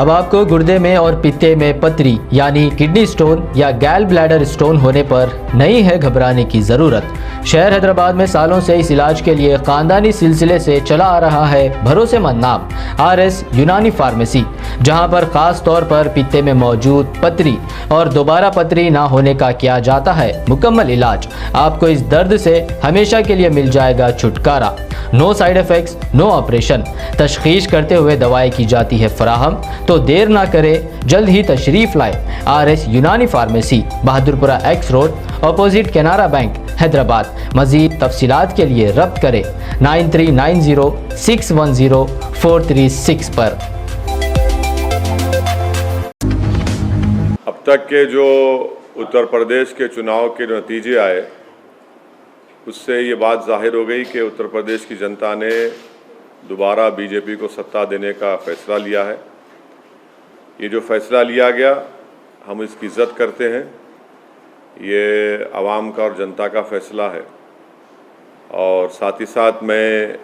अब आपको गुर्दे में और पित्ते में पथरी यानी किडनी स्टोन या गैल ब्लैडर स्टोन होने पर नहीं है घबराने की ज़रूरत। शहर हैदराबाद में सालों से इस इलाज के लिए खानदानी सिलसिले से चला आ रहा है भरोसेमंद नाम RS यूनानी फार्मेसी, जहां पर खास तौर पर पित्ते में मौजूद पथरी और दोबारा पथरी ना होने का किया जाता है मुकम्मल इलाज। आपको इस दर्द से हमेशा के लिए मिल जाएगा छुटकारा। No side effects, no operation. तशखीस करते हुए दवाएं की जाती है फराहम। तो देर ना करें, जल्द ही तशरीफ लाए RS यूनानी pharmacy, Bahadurpura X road, opposite Canara bank, Hyderabad. मज़ीद तफसीलात के लिए रब्त करें 9390610436 पर। अब तक के जो उत्तर प्रदेश के चुनाव के नतीजे आए, उससे ये बात जाहिर हो गई कि उत्तर प्रदेश की जनता ने दोबारा बीजेपी को सत्ता देने का फ़ैसला लिया है। ये जो फ़ैसला लिया गया, हम इसकी इज़्ज़त करते हैं। ये आवाम का और जनता का फ़ैसला है। और साथ ही साथ मैं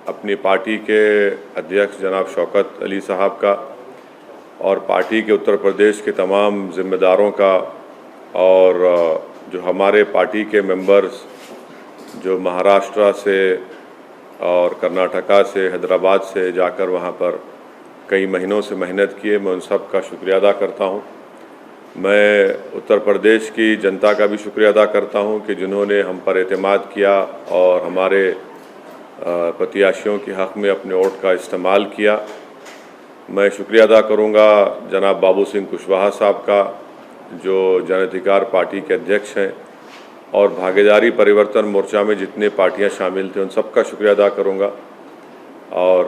अपनी पार्टी के अध्यक्ष जनाब शौकत अली साहब का और पार्टी के उत्तर प्रदेश के तमाम ज़िम्मेदारों का और जो हमारे पार्टी के मेंबर्स जो महाराष्ट्र से और कर्नाटका से, हैदराबाद से जाकर वहाँ पर कई महीनों से मेहनत किए, मैं उन सब का शुक्रिया अदा करता हूँ। मैं उत्तर प्रदेश की जनता का भी शुक्रिया अदा करता हूँ कि जिन्होंने हम पर एतमाद किया और हमारे प्रत्याशियों के हक़ में अपने वोट का इस्तेमाल किया। मैं शुक्रिया अदा करूँगा जनाब बाबू सिंह कुशवाहा साहब का, जो जन अधिकार पार्टी के अध्यक्ष हैं, और भागीदारी परिवर्तन मोर्चा में जितने पार्टियां शामिल थे उन सब का शुक्रिया अदा करूंगा। और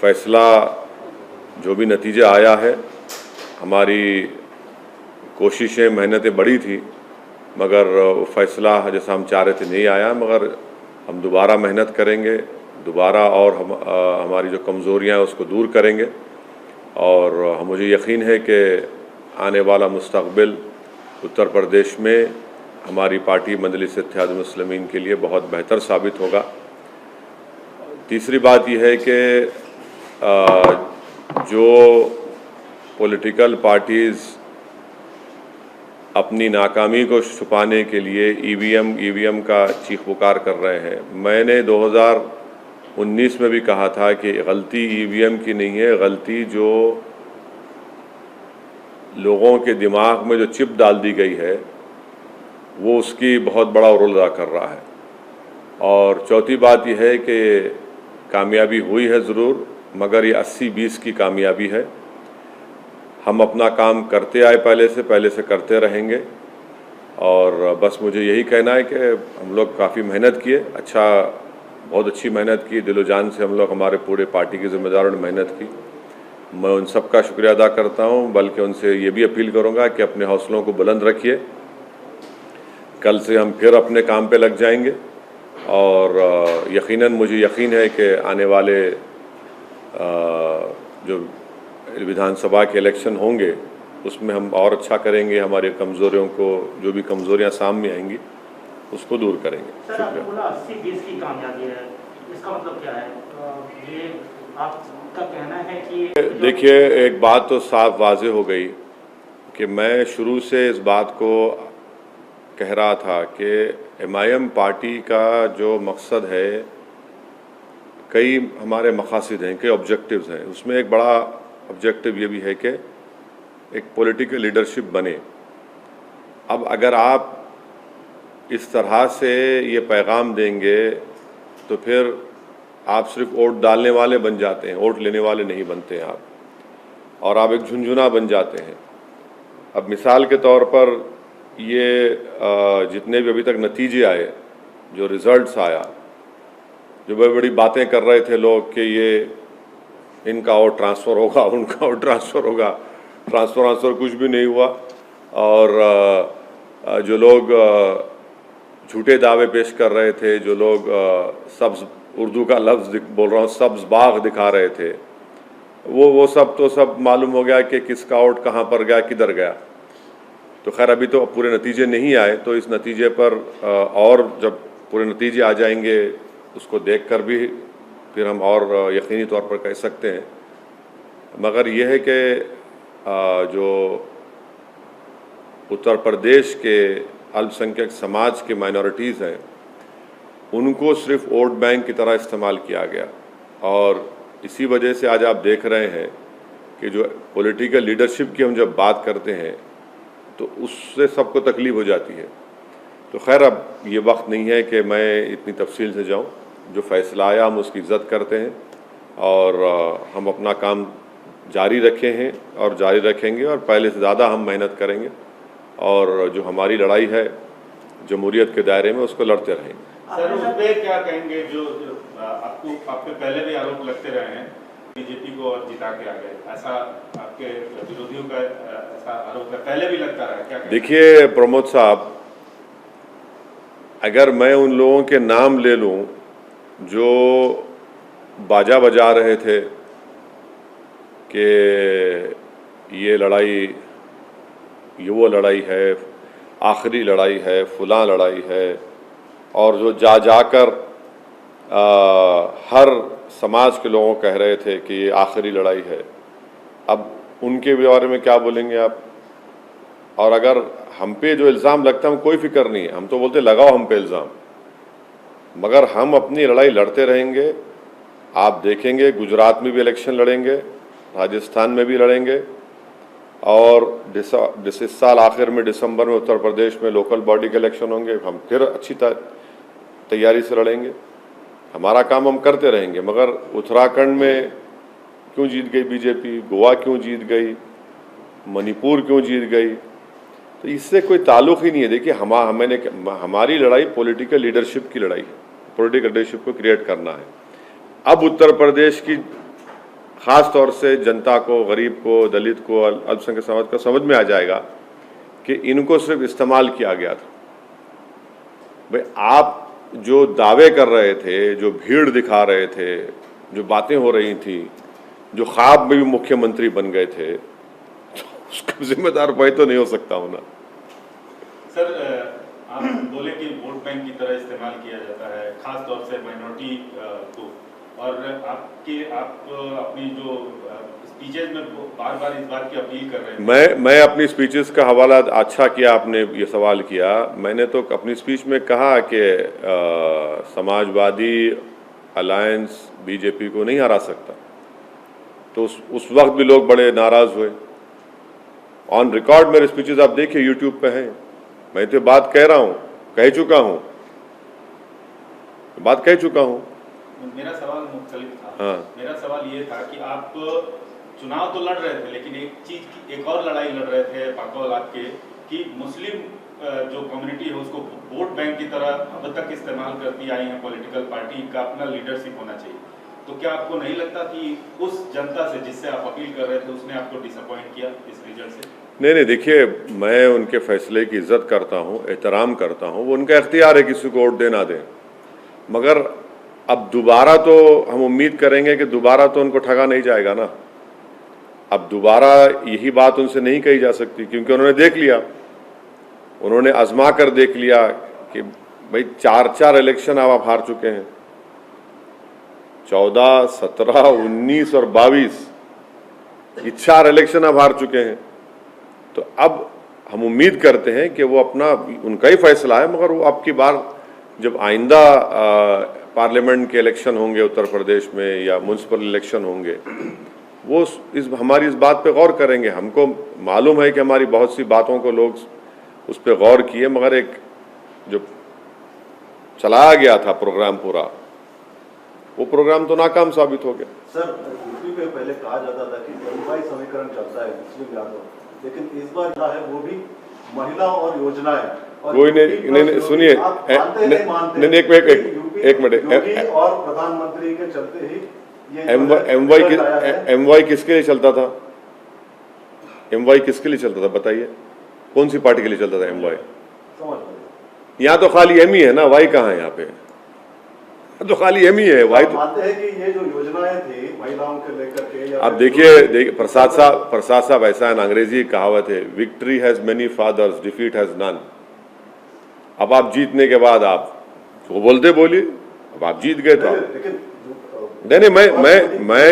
फ़ैसला जो भी नतीजा आया है, हमारी कोशिशें मेहनतें बड़ी थी, मगर वो फ़ैसला जैसा हम चाह रहे थे नहीं आया। मगर हम दोबारा मेहनत करेंगे, दोबारा और हमारी जो कमज़ोरियां हैं उसको दूर करेंगे। और मुझे यकीन है कि आने वाला मुस्तक़बिल उत्तर प्रदेश में हमारी पार्टी मजलिस इत्तेहादुल मुस्लिमीन के लिए बहुत बेहतर साबित होगा। तीसरी बात यह है कि जो पॉलिटिकल पार्टीज़ अपनी नाकामी को छुपाने के लिए ईवीएम का चीख पुकार कर रहे हैं, मैंने 2019 में भी कहा था कि गलती ईवीएम की नहीं है, गलती जो लोगों के दिमाग में जो चिप डाल दी गई है वो उसकी बहुत बड़ा रोल अदा कर रहा है। और चौथी बात यह है कि कामयाबी हुई है ज़रूर, मगर ये 80-20 की कामयाबी है। हम अपना काम करते आए, पहले से करते रहेंगे। और बस मुझे यही कहना है कि हम लोग काफ़ी मेहनत किए, बहुत अच्छी मेहनत की, दिलो जान से हम लोग, हमारे पूरे पार्टी के ज़िम्मेदारों ने मेहनत की। मैं उन सब का शुक्रिया अदा करता हूँ, बल्कि उनसे ये भी अपील करूँगा कि अपने हौसलों को बुलंद रखिए। कल से हम फिर अपने काम पे लग जाएंगे और यकीनन मुझे यकीन है कि आने वाले जो विधानसभा के इलेक्शन होंगे उसमें हम और अच्छा करेंगे। हमारे कमज़ोरियों को, जो भी कमज़ोरियां सामने आएंगी, उसको दूर करेंगे। सर, आपने बोला 80-20 की कामयाबी है, इसका मतलब क्या है? ये आपका कहना है कि देखिए, एक बात तो साफ वाज़ेह हो गई कि मैं शुरू से इस बात को कह रहा था कि MIM पार्टी का जो मकसद है, कई हमारे मकासद हैं, कई ऑब्जेक्टिव्स हैं। उसमें एक बड़ा ऑब्जेक्टिव ये भी है कि एक पॉलिटिकल लीडरशिप बने। अब अगर आप इस तरह से ये पैगाम देंगे तो फिर आप सिर्फ वोट डालने वाले बन जाते हैं, वोट लेने वाले नहीं बनते हैं आप, और आप एक झुंझुना बन जाते हैं। अब मिसाल के तौर पर ये जितने भी अभी तक नतीजे आए, जो रिज़ल्ट्स आया, जो बड़ी बड़ी बातें कर रहे थे लोग कि ये इनका और ट्रांसफ़र होगा, उनका और ट्रांसफ़र होगा, ट्रांसफ़र कुछ भी नहीं हुआ। और जो लोग झूठे दावे पेश कर रहे थे, जो लोग सब्ज़, उर्दू का लफ्ज़ बोल रहा हूँ, सब्ज़ बाग दिखा रहे थे, वो सब तो सब मालूम हो गया कि किसका वोट कहाँ पर गया, किधर गया। तो खैर अभी तो पूरे नतीजे नहीं आए, तो इस नतीजे पर और जब पूरे नतीजे आ जाएंगे उसको देखकर भी फिर हम और यकीनी तौर पर कह सकते हैं मगर यह है कि जो उत्तर प्रदेश के अल्पसंख्यक समाज के माइनॉरिटीज़ हैं उनको सिर्फ वोट बैंक की तरह इस्तेमाल किया गया, और इसी वजह से आज आप देख रहे हैं कि जो पॉलिटिकल लीडरशिप की हम जब बात करते हैं तो उससे सबको तकलीफ हो जाती है। तो खैर अब ये वक्त नहीं है कि मैं इतनी तफसील से जाऊं। जो फ़ैसला आया हम उसकी इज़्ज़त करते हैं और हम अपना काम जारी रखे हैं और जारी रखेंगे और पहले से ज़्यादा हम मेहनत करेंगे और जो हमारी लड़ाई है जमहूरियत के दायरे में उसको लड़ते रहेंगे। सर उस पर क्या कहेंगे जो आपको आप पे पहले भी आरोप लगते रहे हैं बीजेपी को और जिता के आ गए, ऐसा आपके विरोधियों का ऐसा आरोप है, पहले भी लगता रहा, क्या देखिए प्रमोद साहब, अगर मैं उन लोगों के नाम ले लूं जो बाजा बजा रहे थे कि ये लड़ाई ये वो लड़ाई है, आखिरी लड़ाई है, फलां लड़ाई है, और जो जाकर हर समाज के लोगों कह रहे थे कि ये आखिरी लड़ाई है, अब उनके बारे में क्या बोलेंगे आप? और अगर हम पे जो इल्ज़ाम लगता है हम कोई फिक्र नहीं है, हम तो बोलते लगाओ हम पे इल्ज़ाम, मगर हम अपनी लड़ाई लड़ते रहेंगे। आप देखेंगे गुजरात में भी इलेक्शन लड़ेंगे, राजस्थान में भी लड़ेंगे, और इस साल आखिर में दिसंबर में उत्तर प्रदेश में लोकल बॉडी के इलेक्शन होंगे, हम फिर अच्छी तैयारी से लड़ेंगे। हमारा काम हम करते रहेंगे। मगर उत्तराखंड में क्यों जीत गई बीजेपी, गोवा क्यों जीत गई, मणिपुर क्यों जीत गई, तो इससे कोई ताल्लुक़ ही नहीं है। देखिए हमारी लड़ाई पॉलिटिकल लीडरशिप की लड़ाई है, पॉलिटिकल लीडरशिप को क्रिएट करना है। अब उत्तर प्रदेश की ख़ास तौर से जनता को, गरीब को, दलित को, अल्पसंख्यक समाज को समझ में आ जाएगा कि इनको सिर्फ इस्तेमाल किया गया था। भाई आप जो दावे कर रहे थे, जो भीड़ दिखा रहे थे, जो बातें हो रही थी, जो ख्वाब में भी मुख्यमंत्री बन गए थे, तो उसका जिम्मेदार भाई तो नहीं हो सकता हूं ना। सर आप बोले कि वोट बैंक की तरह इस्तेमाल किया जाता है, खास तौर से माइनॉरिटी को, और आप अपनी जो स्पीचेज में बार बार इस बात की अपील कर रहे हैं। मैं अपनी स्पीचेस का हवाला, अच्छा किया आपने ये सवाल किया। मैंने तो अपनी स्पीच में कहा कि समाजवादी अलायंस बीजेपी को नहीं हरा सकता, तो उस वक्त भी लोग बड़े नाराज़ हुए। ऑन रिकॉर्ड मेरे स्पीचेस आप देखिए, यूट्यूब पे हैं। मैं तो बात कह रहा हूँ, कह चुका हूँ, बात कह चुका हूँ। मेरा सवाल मुख्तलिफ था। हाँ। मेरा सवाल ये था कि आप चुनाव तो लड़ रहे थे, लेकिन एक और लड़ाई लड़ रहे थे बकौल आपके कि मुस्लिम जो कम्युनिटी है उसको वोट बैंक की तरह अब तक इस्तेमाल करती आई है पॉलिटिकल पार्टी का, अपना लीडरशिप होना चाहिए। तो क्या आपको नहीं लगता कि उस जनता से जिससे आप अपील कर रहे थे उसने आपको डिसअपॉइंट किया इस रिजल्ट से? नहीं, देखिए मैं उनके फैसले की इज्जत करता हूँ, एहतराम करता हूँ, वो उनका इख्तियार है किसी को वोट दे ना दें। मगर अब दोबारा तो हम उम्मीद करेंगे कि दोबारा तो उनको ठगा नहीं जाएगा ना। अब दोबारा यही बात उनसे नहीं कही जा सकती, क्योंकि उन्होंने देख लिया, उन्होंने आजमा कर देख लिया कि भाई 4 इलेक्शन आप हार चुके हैं, 14, 17, 19 और 22, ये 4 इलेक्शन आप हार चुके हैं। तो अब हम उम्मीद करते हैं कि वो अपना, उनका ही फैसला है, मगर वो अब की बार जब आइंदा पार्लियामेंट के इलेक्शन होंगे उत्तर प्रदेश में या म्यूनसिपल इलेक्शन होंगे, वो हमारी इस बात पे गौर करेंगे। हमको मालूम है कि हमारी बहुत सी बातों को लोग उस पर गौर किए, मगर एक जो चलाया गया था प्रोग्राम पूरा, वो प्रोग्राम तो नाकाम साबित हो गया। सर यूपी में पहले कहा जाता था कि जलवायु समीकरण चलता है मुस्लिम यादव, लेकिन इस बार जो है वो भी महिला और योजनाएं, कोई नहीं, सुनिए, एक मिनट, और प्रधानमंत्री के चलते ही एमवाई किसके लिए चलता था? एमवाई किसके लिए चलता था बताइए? कौन सी पार्टी के लिए चलता था एमवाई? यहाँ तो खाली एम ही है ना, वाई कहाँ है? यहाँ पे तो खाली एम ही है, वाई तो मानते हैं कि ये जो योजनाएं थी महिलाओं के लेकर के। अब देखिए प्रसाद साहब ऐसा है ना, अंग्रेजी कहावत है, victory has many fathers, defeat has none. अब आप जीतने के बाद आप वो बोलते बोलिए, अब आप जीत गए तो लेकिन नहीं मैं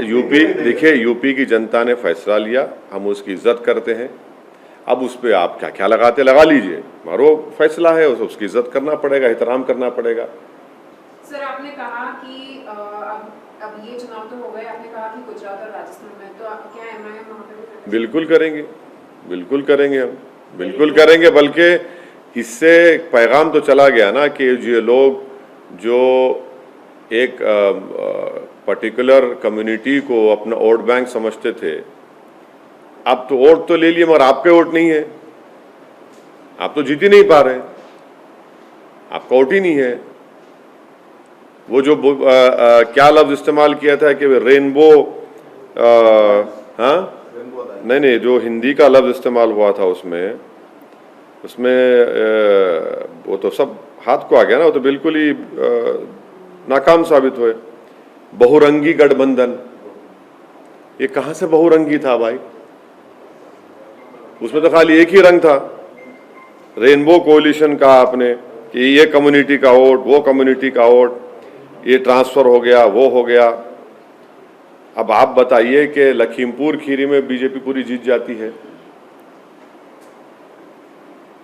यूपी देखिए, यूपी की जनता ने फैसला लिया, हम उसकी इज्जत करते हैं। अब उस पर आप क्या क्या लगाते लगा लीजिए, हमारा फैसला है, उसकी इज्जत करना पड़ेगा, एहतराम करना पड़ेगा। सर आपने कहा कि अब ये चुनाव तो हो गए, आपने कहा कि गुजरात और राजस्थान में, तो क्या एमआईएम वहाँ पे भी बिल्कुल करेंगे, बिल्कुल करेंगे, हम बिल्कुल करेंगे। बल्कि इससे पैगाम तो चला गया ना कि ये लोग जो एक पर्टिकुलर कम्युनिटी को अपना वोट बैंक समझते थे, अब तो वोट तो ले लिए मगर आपके वोट नहीं है, आप तो जीत ही नहीं पा रहे, आपका वोट ही नहीं है। वो जो क्या लफ्ज इस्तेमाल किया था कि रेनबो, हाँ नहीं, जो हिंदी का लफ्ज इस्तेमाल हुआ था उसमें वो तो सब हाथ को आ गया ना, वो तो बिल्कुल ही नाकाम साबित हुए। बहुरंगी गठबंधन, ये कहां से बहुरंगी था भाई? उसमें तो खाली एक ही रंग था। रेनबो कोलिशन कहा आपने कि ये कम्युनिटी का वोट, वो कम्युनिटी का वोट, ये ट्रांसफर हो गया, वो हो गया। अब आप बताइए कि लखीमपुर खीरी में बीजेपी पूरी जीत जाती है।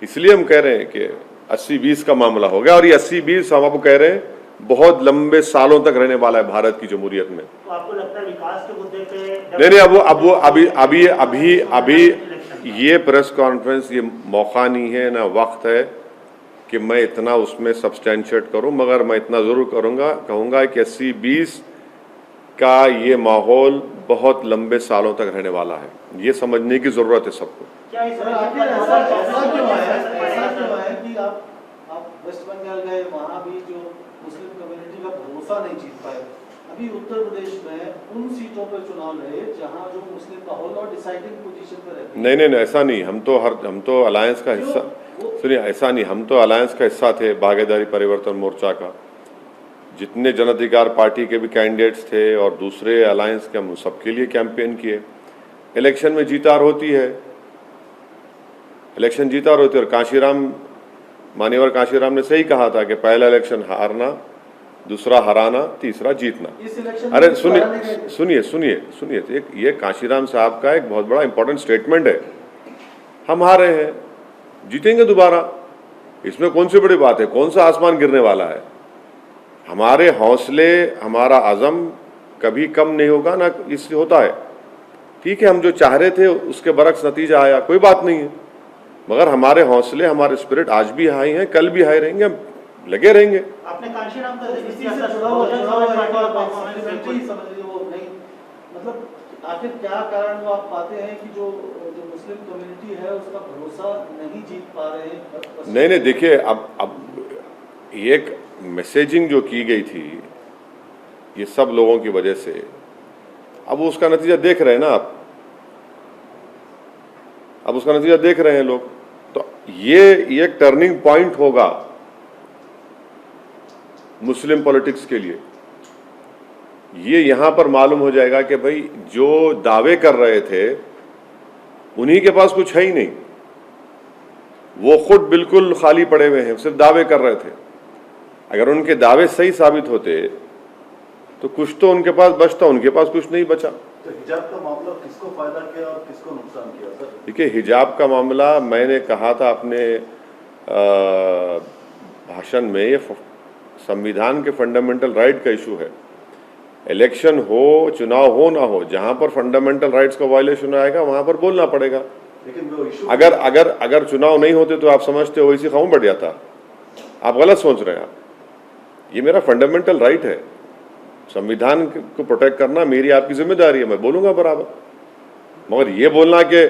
इसलिए हम कह रहे हैं कि 80-20 का मामला हो गया, और ये 80-20 हम आपको कह रहे हैं बहुत लंबे सालों तक रहने वाला है भारत की जमहूरियत में। तो आपको लगता है विकास के मुद्दे पे नहीं, अभी ये प्रेस कॉन्फ्रेंस ये मौका नहीं है ना वक्त है कि मैं इतना उसमें सब्सटेंशिएट करूं, मगर मैं इतना जरूर कहूंगा कि 80-20 का ये माहौल बहुत लंबे सालों तक रहने वाला है, ये समझने की जरूरत है सबको। क्या इस सर आखिर ऐसा क्यों है कि आप वेस्ट बंगाल गए, वहाँ भी जो मुस्लिम कम्युनिटी का भरोसा नहीं जीत पाए। अभी उत्तर प्रदेश में उन सीटों पर चुनाव लड़े जहाँ जो मुस्लिम माहौल और डिसाइडिंग पोजीशन पर रहते हैं। नहीं, ऐसा नहीं, हम तो अलायंस का हिस्सा, सुनिए, ऐसा नहीं, हम तो अलायंस का हिस्सा थे, भागीदारी परिवर्तन मोर्चा का। जितने जन अधिकार पार्टी के भी कैंडिडेट्स थे और दूसरे अलायंस के, हम सबके लिए कैंपेन किए। इलेक्शन में जीतार होती है, इलेक्शन जीतार होती है। और मान्यवर कांशीराम ने सही कहा था कि पहला इलेक्शन हारना, दूसरा हराना, तीसरा जीतना। अरे सुनिए, ये कांशीराम साहब का एक बहुत बड़ा इंपॉर्टेंट स्टेटमेंट है। हम हारे हैं, जीतेंगे दोबारा, इसमें कौन सी बड़ी बात है, कौन सा आसमान गिरने वाला है? हमारे हौसले, हमारा अज़म कभी कम नहीं होगा ना, इससे होता है। ठीक है, हम जो चाह रहे थे उसके बरक्स नतीजा आया, कोई बात नहीं है, मगर हमारे हौसले, हमारे स्पिरिट आज भी हाई हैं, कल भी हाई रहेंगे, हम लगे रहेंगे। आपने कांशीराम का मतलब आखिर क्या कारण वो आप पाते हैं कि जो मुस्लिम कम्युनिटी है उसका भरोसा नहीं जीत पा रहे हैं? नहीं, देखिए, अब एक मैसेजिंग जो की गई थी ये सब लोगों की वजह से, अब उसका नतीजा देख रहे हैं ना आप, अब उसका नतीजा देख रहे हैं लोग। तो ये एक टर्निंग पॉइंट होगा मुस्लिम पॉलिटिक्स के लिए। ये यहां पर मालूम हो जाएगा कि भाई जो दावे कर रहे थे उन्हीं के पास कुछ है ही नहीं, वो खुद बिल्कुल खाली पड़े हुए हैं, सिर्फ दावे कर रहे थे। अगर उनके दावे सही साबित होते तो कुछ तो उनके पास बचता, उनके पास कुछ नहीं बचा। तो हिजाब का मामला किसको फायदा किया और किसको नुकसान किया सर? देखिए, हिजाब का मामला मैंने कहा था अपने भाषण में, ये संविधान के फंडामेंटल राइट का इशू है। इलेक्शन हो, चुनाव हो ना हो, जहां पर फंडामेंटल राइट्स का वायलेशन आएगा वहां पर बोलना पड़ेगा। लेकिन वो इशू, अगर चुनाव नहीं होते तो आप समझते हो इसी खाऊं बढ़ जाता। आप गलत सोच रहे हैं। आप, ये मेरा फंडामेंटल राइट है, संविधान को प्रोटेक्ट करना मेरी आपकी जिम्मेदारी है, मैं बोलूंगा बराबर। मगर ये बोलना कि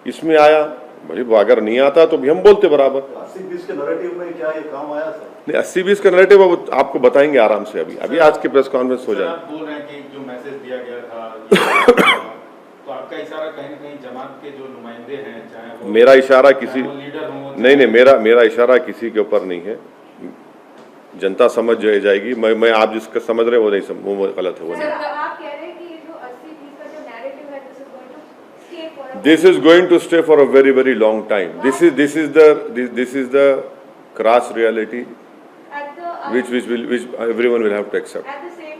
इसमें आया, भाई अगर नहीं आता तो भी हम बोलते बराबर। 80-20 के नैरेटिव में क्या ये काम आया सर? नहीं, 80-20 का नैरेटिव आपको बताएंगे आराम से, अभी आज की प्रेस कॉन्फ्रेंस हो जाए। आप बोल रहे हैं कि जो मैसेज दिया गया था तो आपका इशारा कहीं ना कहीं जमात के जो नुमाइंदे हैं, चाहे वो मेरा इशारा किसी लीडर हो, नहीं, मेरा इशारा किसी के ऊपर नहीं है, जनता समझ जाएगी। मैं आप जिसका समझ रहे हो वो नहीं, वो गलत है, वो नहीं। आप कह रहे हैं कि जो 80-20 का जो नैरेटिव है, This is going to stay for a very, very long time. This is the crass reality which everyone will have to accept. At the same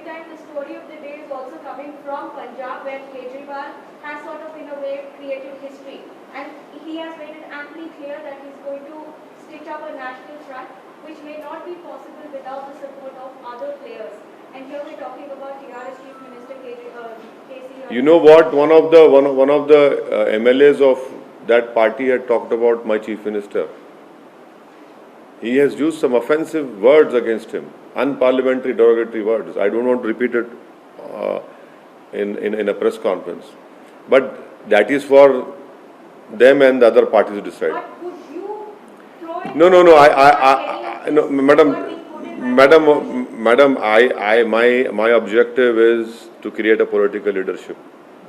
Kejriwal has sort of in a way created history, and he has made it amply clear that he's going to stitch up a national front, which may not be possible without the support of other players. And here we're talking about TRS Chief Minister KC. You know what? One of the MLAs of that party had talked about my chief minister. He has used some offensive words against him, unparliamentary, derogatory words. I don't want to repeat it in a press conference, but that is for them and the other parties to decide. But would you throw in No, no, madam. My objective is to create a political leadership.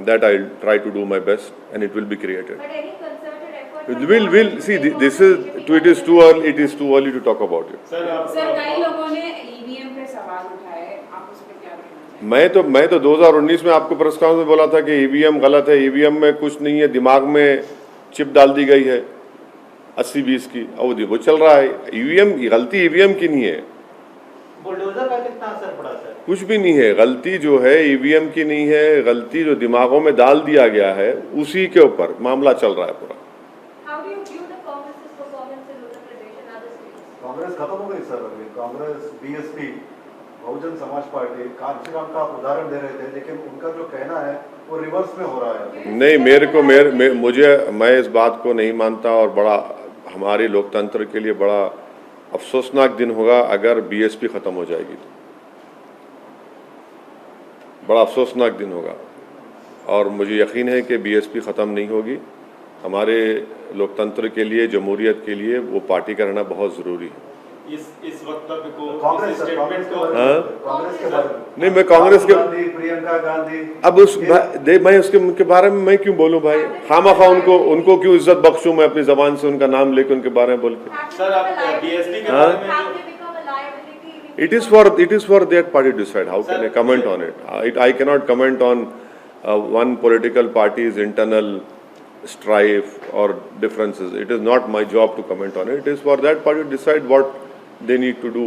That I'll try to do my best, and it will be created. But any concerted effort? We'll see. This is it is too early. It is too early to talk about it. Sir sir कई लोगों ने EVM पे सवाल उठाए, आप उस पर क्या कहना चाहेंगे? मैं तो 2019 में आपको प्रेस कॉन्फ्रेंस में बोला था कि ईवीएम गलत है, ईवीएम में कुछ नहीं है, दिमाग में चिप डाल दी गई है 80-20 की, और वो चल रहा है। ईवीएम गलती ईवीएम की नहीं है, बुलडोजर का कितना असर पड़ा सर? कुछ भी नहीं है। गलती जो है ईवीएम की नहीं है, गलती जो दिमागों में डाल दिया गया है उसी के ऊपर मामला चल रहा है पूरा। How do you view the Congress's performance in Uttar Pradesh and other states? Congress खत्म हो गई सर। अभी कांग्रेस, बीएसपी, बहुजन समाज पार्टी, कांचीराम का आप उदाहरण दे रहे थे, लेकिन उनका जो कहना है वो रिवर्स में हो रहा है। नहीं, मैं इस बात को नहीं मानता, और बड़ा हमारे लोकतंत्र के लिए बड़ा अफसोसनाक दिन होगा अगर बीएसपी खत्म हो जाएगी तो। बड़ा अफसोसनाक दिन होगा, और मुझे यकीन है कि बीएसपी ख़त्म नहीं होगी। हमारे लोकतंत्र के लिए, जमहूरियत के लिए वो पार्टी का रहना बहुत ज़रूरी है। इस वक्तव्य को, कांग्रेस इस स्टेटमेंट को, कांग्रेस के बारे में नहीं, मैं कांग्रेस के गांधी, प्रियंका गांधी, अब मैं उसके बारे में मैं क्यों बोलूं भाई? खामखा उनको क्यों इज्जत बख्शूं मैं अपनी जबान से उनका नाम लेके उनके बारे में बोल के? सर आप बीएसपी के बारे में Have they become a liability? It is for that party to decide. How can I comment on it? I cannot comment on one political party's internal strife or differences. It is not my job to comment on it. It is for that party to decide what they need to do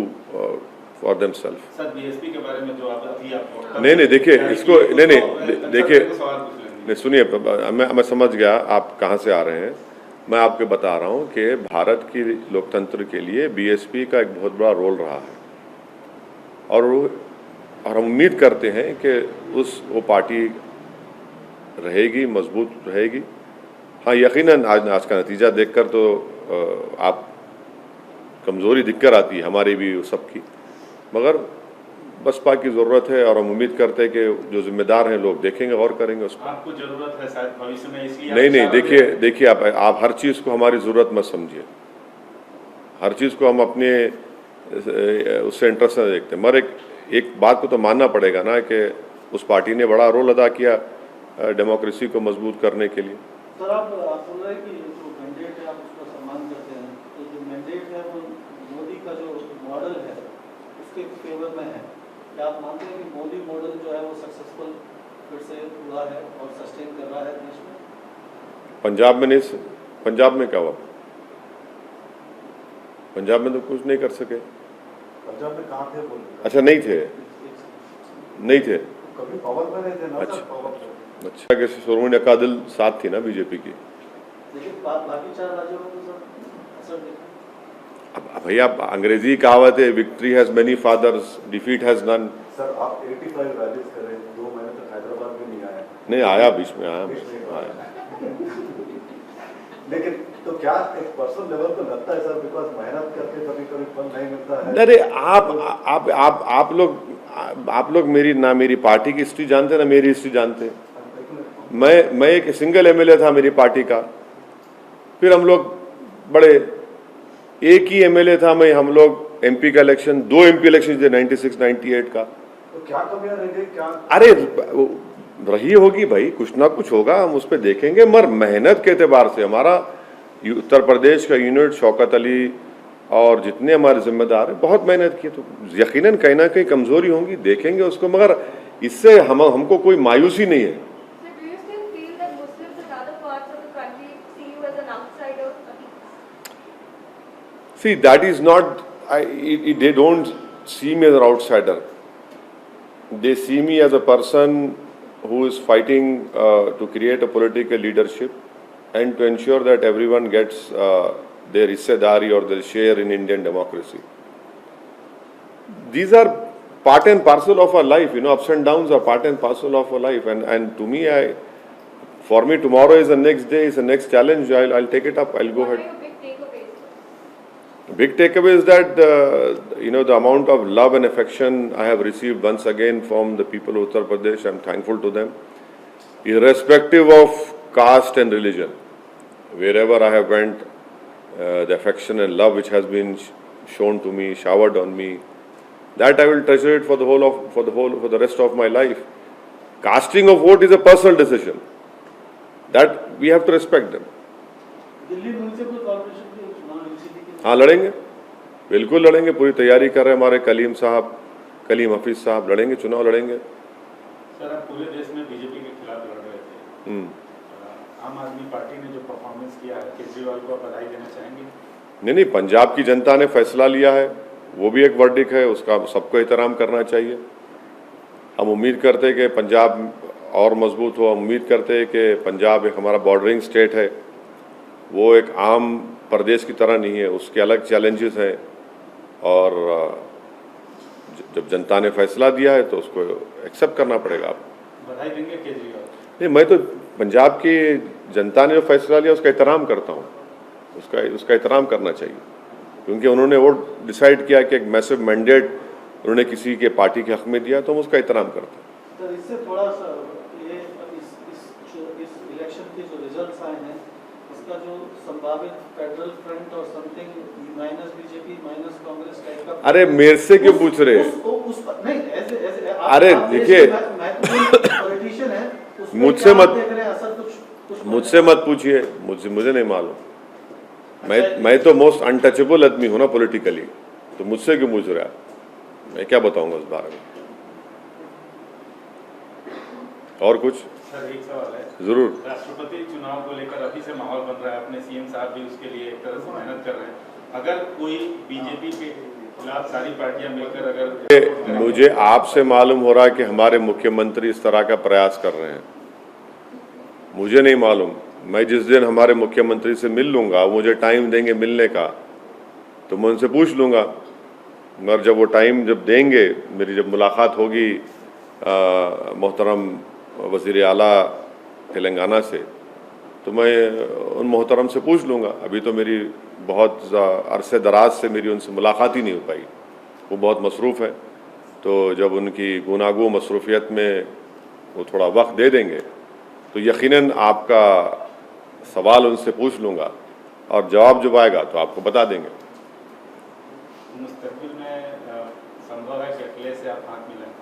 for themselves. Sir BSP के बारे में जो आप अभी आप नहीं देखिए इसको, नहीं देखिए, सवाल पूछ लेंगे। नहीं सुनिए, मैं समझ गया आप कहाँ से आ रहे हैं। मैं आपको बता रहा हूँ कि भारत की लोकतंत्र के लिए बीएसपी का एक बहुत बड़ा रोल रहा है, और हम उम्मीद करते हैं कि वो पार्टी रहेगी, मजबूत रहेगी। हाँ, यकीनन आज का नतीजा देखकर तो आप कमज़ोरी दिखकर आती है हमारी भी सबकी, मगर बसपा की ज़रूरत है, और हम उम्मीद करते हैं कि जो जिम्मेदार हैं लोग देखेंगे और करेंगे उसको। आपको जरूरत है शायद भविष्य में, इसलिए नहीं, देखिए आप हर चीज़ को हमारी ज़रूरत मत समझिए। हर चीज़ को हम अपने उससे इंटरेस्ट से देखते हैं, मगर एक बात को तो मानना पड़ेगा ना कि उस पार्टी ने बड़ा रोल अदा किया डेमोक्रेसी को मजबूत करने के लिए। सर आप बोल रहे हैं कि जो मैंडेट है आप उसका सम्मान करते हैं, तो जो मैंडेट है वो मोदी का जो मॉडल है उसके फेवर में है। क्या आप मानते हैं कि मोदी मॉडल जो है वो सक्सेसफुल फिर से हुआ है और सस्टेन कर रहा है देश में? पंजाब में नहीं, पंजाब में क्या हुआ? पंजाब में तो कुछ नहीं कर सके। पंजाब में कहाँ थे बोल? अच्छा, नहीं थे कभी पावर में नहीं थे ना। अच्छा। सर, पावर पे। अच्छा, कि शिरोमणि अकाली दल साथ थी ना बीजेपी की। लेकिन बाकी 4 राज्यों में तो सर असर देखा। अब भैया अंग्रेजी कहावत है, victory has many fathers, defeat has none. Sir आप 85 रैलीज करें, 2 महीने तक हैदराबाद में नहीं आए। नहीं आया, बीच में आया। लेकिन तो क्या एक पर्सनल लेवल पे लगता है सर, बिकॉज मेहनत करके कभी फल नहीं मिलता है। अरे आप लोग मेरी पार्टी की हिस्ट्री जानते, ना मेरी हिस्ट्री जानते। मैं एक सिंगल एमएलए था मेरी पार्टी का, फिर हम लोग बड़े, एक ही एमएलए था मैं, हम लोग एमपी का इलेक्शन, 2 एमपी इलेक्शन थे 96-98 का। तो क्या कमियां रह गई? क्या अरे रही होगी भाई, कुछ ना कुछ होगा, हम उस पर देखेंगे, मगर मेहनत के एतबार से हमारा उत्तर प्रदेश का यूनिट, शौकत अली और जितने हमारे जिम्मेदार हैं बहुत मेहनत की, तो यकीनन कहीं ना कहीं कमजोरी होंगी, देखेंगे उसको, मगर इससे हमको कोई मायूसी नहीं है। See, that is not, they don't see me as an outsider. They see me as a person who is fighting to create a political leadership and to ensure that everyone gets their hissedari or their share in Indian democracy. These are part and parcel of our life, ups and downs are part and parcel of our life, and to me, for me, tomorrow is the next day, is the next challenge. I'll take it up. I'll go ahead. What are your big takeaways? Big takeaway is that the amount of love and affection I have received once again from the people of Uttar Pradesh. I'm thankful to them, irrespective of caste and religion. Wherever I have went, the affection and love which has been shown to me, showered on me, that I will treasure it for the rest of my life. Casting of vote is a personal decision. That we have to respect them. Delhi municipal corporation के चुनाव UCD के हाँ, लड़ेंगे, बिल्कुल लड़ेंगे, पूरी तैयारी कर रहे हैं हमारे कलीम हफीज साहब, लड़ेंगे, चुनाव लड़ेंगे। सर, आप पूरे देश में बीजेपी के खिलाफ लड़ रहे थे। आम आदमी पार्टी ने जो परफॉर्मेंस किया है, केजरीवाल को आप बधाई देना चाहेंगे? नहीं, पंजाब की जनता ने फैसला लिया है, वो भी एक वर्डिक्ट है, उसका सबको एहतराम करना चाहिए। हम उम्मीद करते हैं कि पंजाब और मजबूत हो। हम उम्मीद करते हैं कि पंजाब एक हमारा बॉर्डरिंग स्टेट है, वो एक आम प्रदेश की तरह नहीं है, उसके अलग चैलेंजेस हैं, और जब जनता ने फैसला दिया है तो उसको एक्सेप्ट करना पड़ेगा। आप बधाई देंगे केजरीवाल? नहीं, मैं तो पंजाब की जनता ने जो फैसला लिया उसका एहतराम करता हूँ, उसका एहतराम करना चाहिए, क्योंकि उन्होंने वो डिसाइड किया कि एक मैसिव मैंडेट उन्होंने किसी के पार्टी के हक में दिया, तो हम उसका एहतराम करते हैं। सर, इससे थोड़ा सा ये इस इलेक्शन के जो रिजल्ट्स आए हैं, इसका जो संभावित फेडरल फ्रंट और something minus BJP minus Congress type का, अरे मेरे से क्यों पूछ रहे हैं? नहीं, ऐसे अरे देखिए, पॉलिटिशियन है, मुझसे मत कुछ मुझसे मत पूछिए, मुझे नहीं मालूम। मैं तो मोस्ट अनटचेबल आदमी हूँ ना पॉलिटिकली, तो मुझसे क्यों पूछ रहा है? मैं क्या बताऊंगा उस बारे में? और कुछ? सर, एक सवाल है। जरूर। राष्ट्रपति चुनाव को लेकर अभी से माहौल बन रहा है, अपने सीएम साहब भी उसके लिए एक तरह से मेहनत कर रहे हैं। अगर कोई बीजेपी के खिलाफ सारी पार्टियां मिलकर अगर, मुझे आपसे मालूम हो रहा है कि हमारे मुख्यमंत्री इस तरह का प्रयास कर रहे हैं, मुझे नहीं मालूम। मैं जिस दिन हमारे मुख्यमंत्री से मिल लूंगा, मुझे टाइम देंगे मिलने का, तो मैं उनसे पूछ लूंगा। मगर जब वो टाइम जब देंगे, मेरी जब मुलाकात होगी मोहतरम वज़ीर आला तेलंगाना से, तो मैं उन मोहतरम से पूछ लूँगा। अभी तो मेरी बहुत अरसे दराज से मेरी उनसे मुलाकात ही नहीं हो पाई, वो बहुत मसरूफ़ है। तो जब उनकी गुनागो मसरूफियत में वो थोड़ा वक्त दे देंगे, तो यकीनन आपका सवाल उनसे पूछ लूँगा, और जवाब जब आएगा तो आपको बता देंगे। मुस्तकबिल में संभव है कि अकेले से आप हाथ मिलाएं?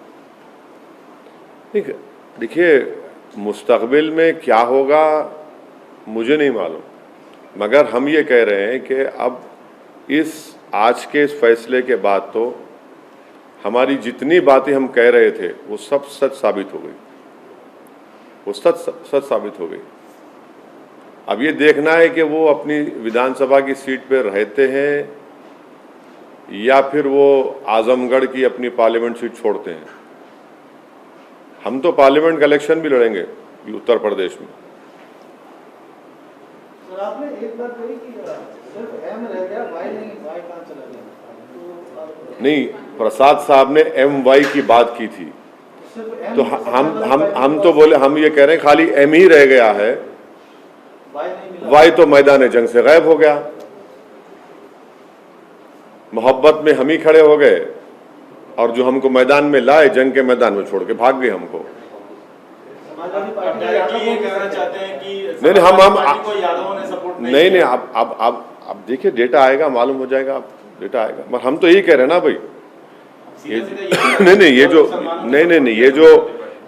देखिए, मुस्तकबिल में क्या होगा मुझे नहीं मालूम, मगर हम ये कह रहे हैं कि अब आज के इस फैसले के बाद तो हमारी जितनी बातें हम कह रहे थे वो सब सच साबित हो गई, वो सच साबित हो गई। अब ये देखना है कि वो अपनी विधानसभा की सीट पर रहते हैं या फिर वो आजमगढ़ की अपनी पार्लियामेंट सीट छोड़ते हैं। हम तो पार्लियामेंट का इलेक्शन भी लड़ेंगे उत्तर प्रदेश में। सर, आपने एक बात कही कि सिर्फ एम रह गया, वाई नहीं, वाई कहाँ चला गया? नहीं, प्रसाद साहब ने MY की बात की थी, तो हम तो बोले, हम ये कह रहे हैं खाली M ही रह गया है, वाई तो मैदान जंग से गायब हो गया। मोहब्बत में हम ही खड़े हो गए, और जो हमको मैदान में लाए, जंग के मैदान में छोड़ के भाग गए हमको। आप डायरेक्टली ये कहना चाहते हैं कि नहीं, हम को यादवों ने सपोर्ट नहीं, अब देखिए, डेटा आएगा, मालूम हो जाएगा, डेटा आएगा। मगर हम तो यही कह रहे हैं ना भाई,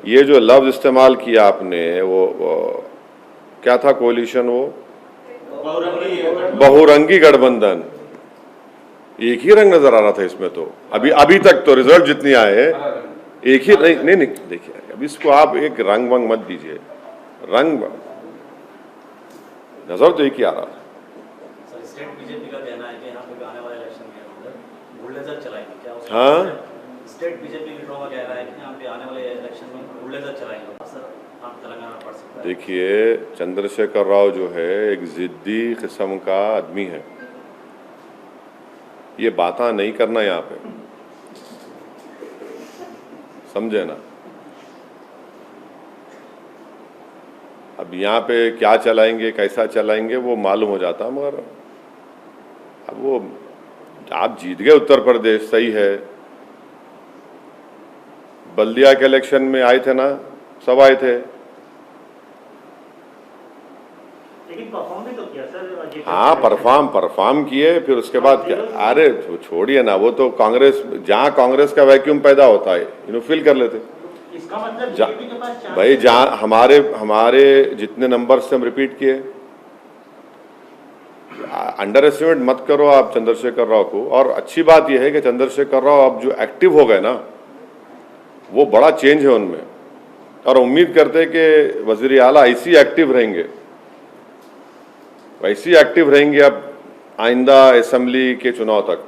ये जो लफ्ज इस्तेमाल किया आपने, वो क्या था कोalition, वो बहुरंगी गठबंधन, एक ही रंग नजर आ रहा था इसमें। तो अभी तक तो रिजल्ट जितने आए हैं एक ही नहीं, देखिए, अभी इसको आप एक रंग वंग मत दीजिए, रंग नजर तो एक ही आ रहा था। स्टेट बीजेपी का कहना है कि यहाँ पे आने वाले इलेक्शन के अंदर बुलडोजर चलाएंगे, क्या हाँ, स्टेट बीजेपी लीडरों का कहना है कि यहाँ पे आने वाले इलेक्शन में बुलडोजर चलाएंगे सर, आप तेलंगाना पढ़ सकते हैं। देखिए, चंद्रशेखर राव जो है एक जिद्दी किस्म का आदमी है, ये बातें नहीं करना यहाँ पे, समझे ना। अब यहाँ पे क्या चलाएंगे कैसा चलाएंगे वो मालूम हो जाता, मगर अब वो आप जीत गए उत्तर प्रदेश, सही है। बल्दिया के इलेक्शन में आए थे ना, सब आए थे। लेकिन परफॉर्म भी तो किया सर। हाँ, परफॉर्म किए, फिर उसके बाद क्या, अरे छोड़िए ना, वो तो कांग्रेस, जहाँ कांग्रेस का वैक्यूम पैदा होता है इन्हों फिल कर लेते। इसका मतलब बीजेपी के पास भाई जहाँ हमारे जितने नंबर से हम रिपीट किए, अंडर एस्टिमेट मत करो आप चंद्रशेखर राव को। और अच्छी बात यह है कि चंद्रशेखर राव अब जो एक्टिव हो गए ना, वो बड़ा चेंज है उनमें, और उम्मीद करते हैं कि वजीर आला ऐसी एक्टिव रहेंगे, वैसी एक्टिव रहेंगे अब आइंदा असेंबली के चुनाव तक।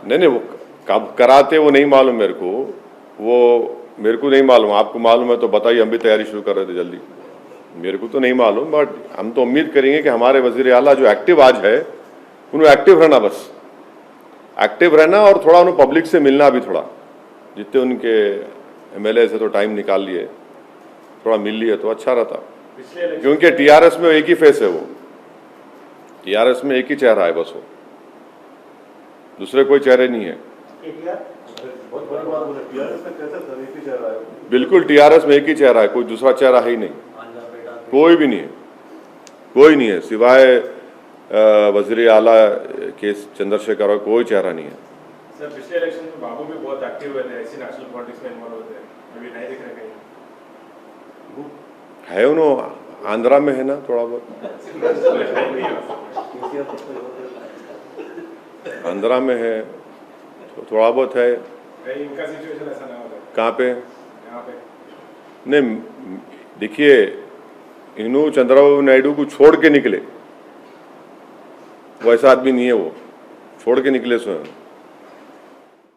नहीं, वो कब कराते वो नहीं मालूम मेरे को, वो मेरे को नहीं मालूम, आपको मालूम है तो बताइए, हम भी तैयारी शुरू कर रहे थे जल्दी। मेरे को तो नहीं मालूम, बट हम तो उम्मीद करेंगे कि हमारे वजीर आला जो एक्टिव आज है, उन्हें एक्टिव रहना, बस एक्टिव रहना, और थोड़ा उन्हें पब्लिक से मिलना भी, थोड़ा जितने उनके एमएलए से तो टाइम निकाल लिए, थोड़ा मिल लिए तो अच्छा रहता। क्योंकि टीआरएस में एक ही फेस है, वो टीआरएस में एक ही चेहरा है बस, वो दूसरे कोई चेहरे नहीं है। बहुत बड़ी बात बोले, टीआरएस में कैसे सर एक ही चेहरा है? बिल्कुल, टीआरएस में एक ही चेहरा है, कोई दूसरा चेहरा है ही नहीं, कोई भी नहीं है, कोई नहीं है, सिवाय वजीर आला के चंद्रशेखर राव, कोई चेहरा नहीं है। सर, पिछले इलेक्शन में बाबू भी बहुत एक्टिव हुए थे, ऐसी नेशनल पॉलिटिक्स में इन्वॉल्व होते हैं, अभी नहीं दिख रहे कहीं। है उन्होंने आंध्रा में है ना थोड़ा बहुत, आंध्रा में है तो थोड़ा बहुत है। इनका सिचुएशन ऐसा ना होता। कहाँ पे? यहाँ पे नहीं, देखिए, इन्हों चंद्रबाबू नायडू को छोड़ के निकले, वो ऐसा आदमी नहीं है, वो छोड़ के निकले स्वयं।